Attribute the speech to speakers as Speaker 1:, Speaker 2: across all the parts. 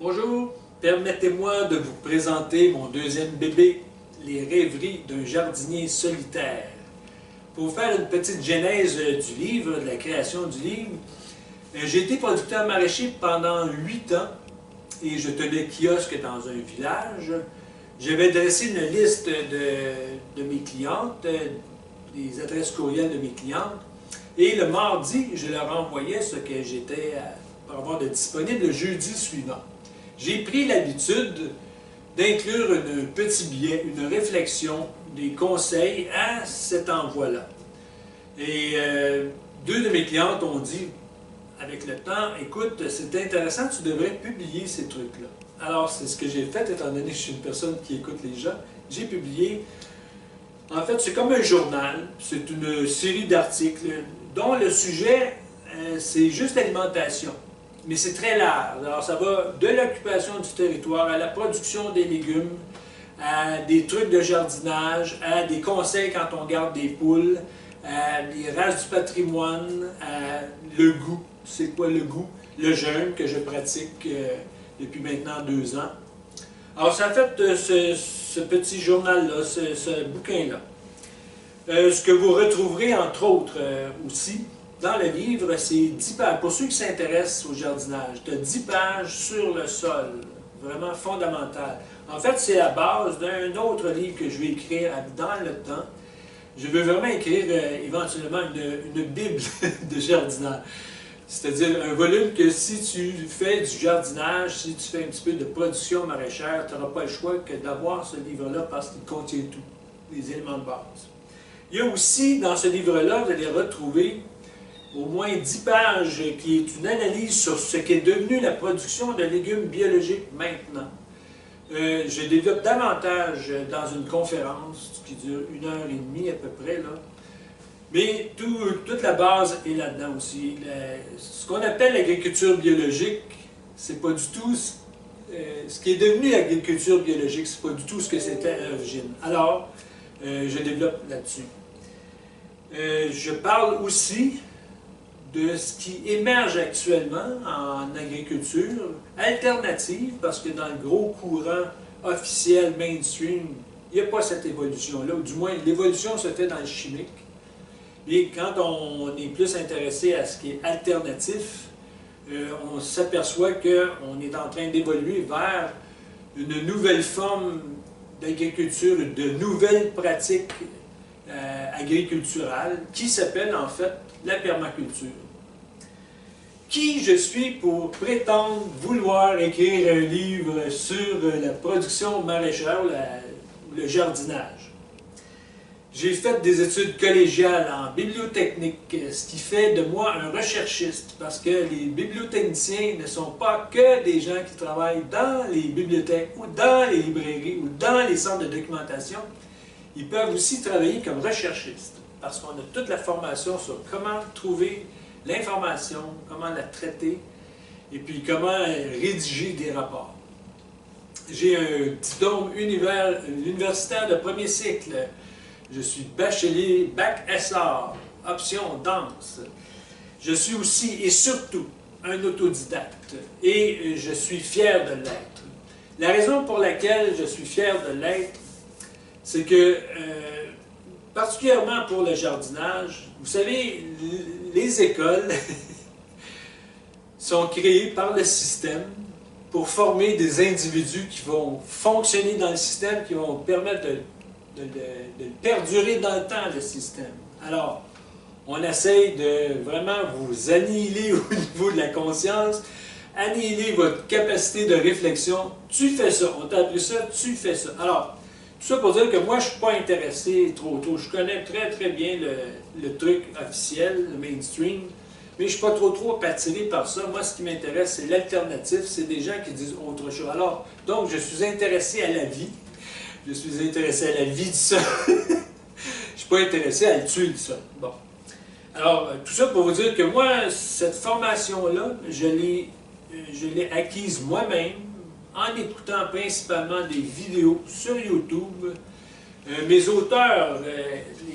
Speaker 1: Bonjour, permettez-moi de vous présenter mon deuxième bébé, Les rêveries d'un jardinier solitaire. Pour vous faire une petite genèse du livre, de la création du livre, j'ai été producteur maraîcher pendant 8 ans et je tenais kiosque dans un village. J'avais dressé une liste de mes clientes, des adresses courriels de mes clientes, et le mardi, je leur envoyais ce que j'étais pour avoir de disponible le jeudi suivant. J'ai pris l'habitude d'inclure un petit billet, une réflexion, des conseils à cet envoi-là. Et deux de mes clientes ont dit, avec le temps, écoute, c'est intéressant, tu devrais publier ces trucs-là. Alors, c'est ce que j'ai fait, étant donné que je suis une personne qui écoute les gens. J'ai publié, en fait, c'est comme un journal, c'est une série d'articles dont le sujet, c'est juste l'alimentation. Mais c'est très large. Alors, ça va de l'occupation du territoire à la production des légumes, à des trucs de jardinage, à des conseils quand on garde des poules, à les races du patrimoine, à le goût. C'est quoi le goût? Le jeûne que je pratique depuis maintenant 2 ans. Alors, ça a fait ce petit journal-là, ce bouquin-là. Ce que vous retrouverez, entre autres, aussi, dans le livre, c'est 10 pages. Pour ceux qui s'intéressent au jardinage, tu as 10 pages sur le sol, vraiment fondamental. En fait, c'est la base d'un autre livre que je vais écrire dans le temps. Je veux vraiment écrire éventuellement une Bible de jardinage. C'est-à-dire un volume que si tu fais du jardinage, si tu fais un petit peu de production maraîchère, tu n'auras pas le choix que d'avoir ce livre-là parce qu'il contient tout, les éléments de base. Il y a aussi, dans ce livre-là, vous allez retrouver au moins 10 pages qui est une analyse sur ce qu'est devenu la production de légumes biologiques maintenant. Je développe davantage dans une conférence qui dure 1h30 à peu près, là. Mais toute la base est là-dedans aussi. Ce qu'on appelle l'agriculture biologique, c'est pas du tout ce qui est devenu l'agriculture biologique, c'est pas du tout ce que c'était à l'origine. Alors, je développe là-dessus. Je parle aussi de ce qui émerge actuellement en agriculture alternative, parce que dans le gros courant officiel, mainstream, il n'y a pas cette évolution-là, ou du moins l'évolution se fait dans le chimique. Et quand on est plus intéressé à ce qui est alternatif, on s'aperçoit qu'on est en train d'évoluer vers une nouvelle forme d'agriculture, de nouvelles pratiques agriculturales qui s'appelle en fait la permaculture. Qui je suis pour prétendre vouloir écrire un livre sur la production maraîchère ou le jardinage? J'ai fait des études collégiales en bibliotechnique, ce qui fait de moi un recherchiste, parce que les bibliotechniciens ne sont pas que des gens qui travaillent dans les bibliothèques, ou dans les librairies, ou dans les centres de documentation. Ils peuvent aussi travailler comme recherchistes, parce qu'on a toute la formation sur comment trouver l'information, comment la traiter, et puis comment rédiger des rapports. J'ai un diplôme universitaire de premier cycle. Je suis bachelier, bac SR, option danse. Je suis aussi et surtout un autodidacte, et je suis fier de l'être. La raison pour laquelle je suis fier de l'être, c'est que, particulièrement pour le jardinage, vous savez, les écoles sont créées par le système pour former des individus qui vont fonctionner dans le système, qui vont permettre de perdurer dans le temps, le système. Alors, on essaye de vraiment vous annihiler au niveau de la conscience, annihiler votre capacité de réflexion. Tu fais ça, on t'a appris ça, tu fais ça. Alors, tout ça pour dire que moi, je ne suis pas intéressé trop tôt. Je connais très très bien le truc officiel, le mainstream, mais je ne suis pas trop attiré par ça. Moi, ce qui m'intéresse, c'est l'alternative, c'est des gens qui disent autre chose. Alors, donc, je suis intéressé à la vie. Je suis intéressé à la vie du sol. Je ne suis pas intéressé à le tuer du sol. Bon. Alors, tout ça pour vous dire que moi, cette formation-là, je l'ai acquise moi-même en écoutant principalement des vidéos sur YouTube. Mes auteurs,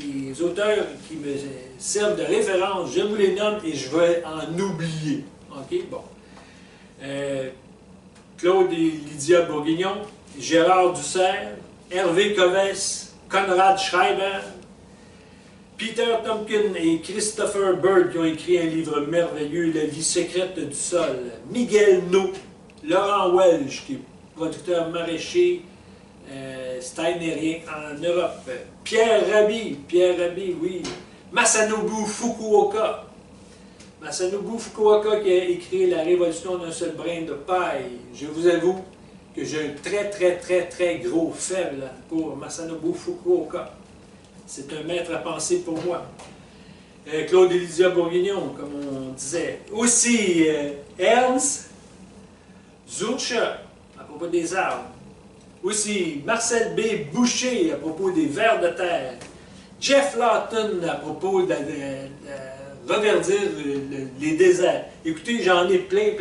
Speaker 1: les auteurs qui me servent de référence, je vous les nomme et je vais en oublier. OK? Bon. Claude et Lydia Bourguignon, Gérard Dussert, Hervé Covès, Conrad Schreiber, Peter Tompkin et Christopher Bird qui ont écrit un livre merveilleux, La vie secrète du sol, Miguel No, Laurent Welch, qui est producteur maraîcher steinérien en Europe, Pierre Rabhi, oui, Masanobu Fukuoka, qui a écrit La révolution d'un seul brin de paille. Je vous avoue que j'ai un très gros faible pour Masanobu Fukuoka. C'est un maître à penser pour moi. Claude et Lydia Bourguignon, comme on disait. Aussi, Ernst Zurcher, à propos des arbres. Aussi, Marcel B. Boucher, à propos des vers de terre. Jeff Lawton, à propos de reverdir les déserts. Écoutez, j'en ai plein.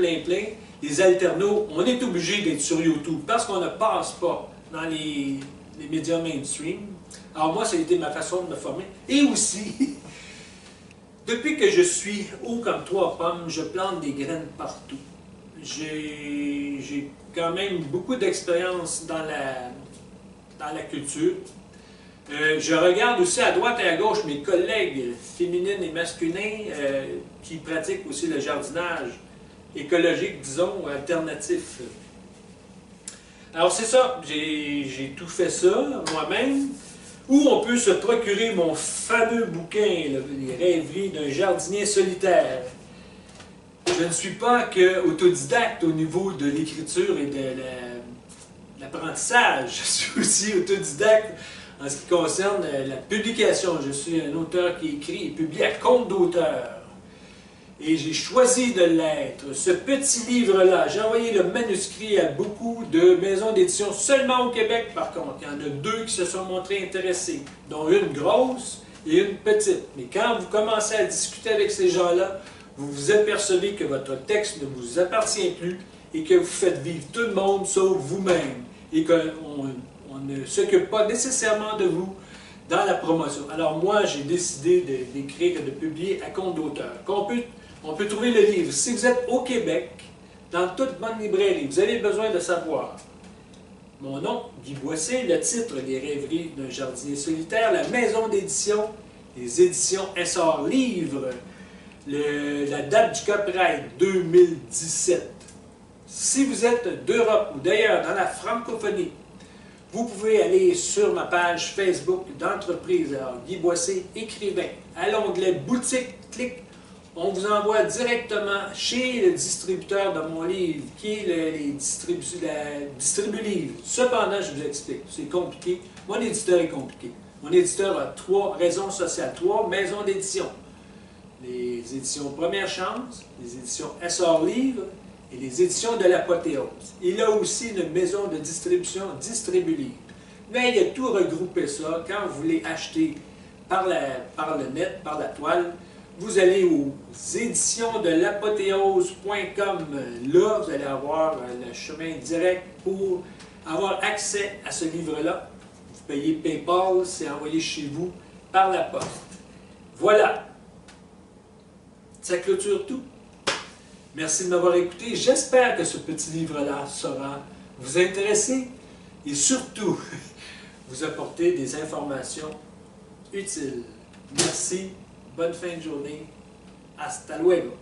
Speaker 1: Les alternos, on est obligé d'être sur YouTube parce qu'on ne passe pas dans les médias mainstream. Alors moi, ça a été ma façon de me former. Et aussi, depuis que je suis haut comme 3 pommes, je plante des graines partout. J'ai quand même beaucoup d'expérience dans la culture. Je regarde aussi à droite et à gauche mes collègues féminines et masculins qui pratiquent aussi le jardinage écologique, disons, alternatif. Alors c'est ça, j'ai tout fait ça moi-même. Où on peut se procurer mon fameux bouquin, Les rêveries d'un jardinier solitaire. Je ne suis pas qu'autodidacte au niveau de l'écriture et de l'apprentissage. Je suis aussi autodidacte en ce qui concerne la publication. Je suis un auteur qui écrit et publie à compte d'auteur. Et j'ai choisi de l'être. Ce petit livre-là, j'ai envoyé le manuscrit à beaucoup de maisons d'édition, seulement au Québec par contre. Il y en a 2 qui se sont montrés intéressés, dont une grosse et une petite. Mais quand vous commencez à discuter avec ces gens-là, vous vous apercevez que votre texte ne vous appartient plus et que vous faites vivre tout le monde sauf vous-même. Et qu'on ne s'occupe pas nécessairement de vous dans la promotion. Alors moi, j'ai décidé d'écrire et de publier à compte d'auteur. On peut trouver le livre. Si vous êtes au Québec, dans toute bonne librairie, vous avez besoin de savoir. Mon nom, Guy Boissé, le titre, Les rêveries d'un jardinier solitaire, la maison d'édition, les éditions Essor Livre, la date du copyright 2017. Si vous êtes d'Europe ou d'ailleurs dans la francophonie, vous pouvez aller sur ma page Facebook d'entreprise, alors Guy Boissé, écrivain, à l'onglet boutique, clic. On vous envoie directement chez le distributeur de mon livre, qui est Distribu-Livre. Cependant, je vous explique, c'est compliqué. Mon éditeur est compliqué. Mon éditeur a 3 raisons sociales, 3 maisons d'édition. Les éditions Première Chance, les éditions Essor Livre et les éditions de l'Apothéose. Il a aussi une maison de distribution Distribu-Livre. Mais il a tout regroupé ça. Quand vous voulez acheter par le net, par la toile, vous allez aux éditions de l'apothéose.com. Là, vous allez avoir le chemin direct pour avoir accès à ce livre-là. Vous payez PayPal, c'est envoyé chez vous par la poste. Voilà. Ça clôture tout. Merci de m'avoir écouté. J'espère que ce petit livre-là saura vous intéresser et surtout vous apporter des informations utiles. Merci. Bonne fin de journée. Hasta luego.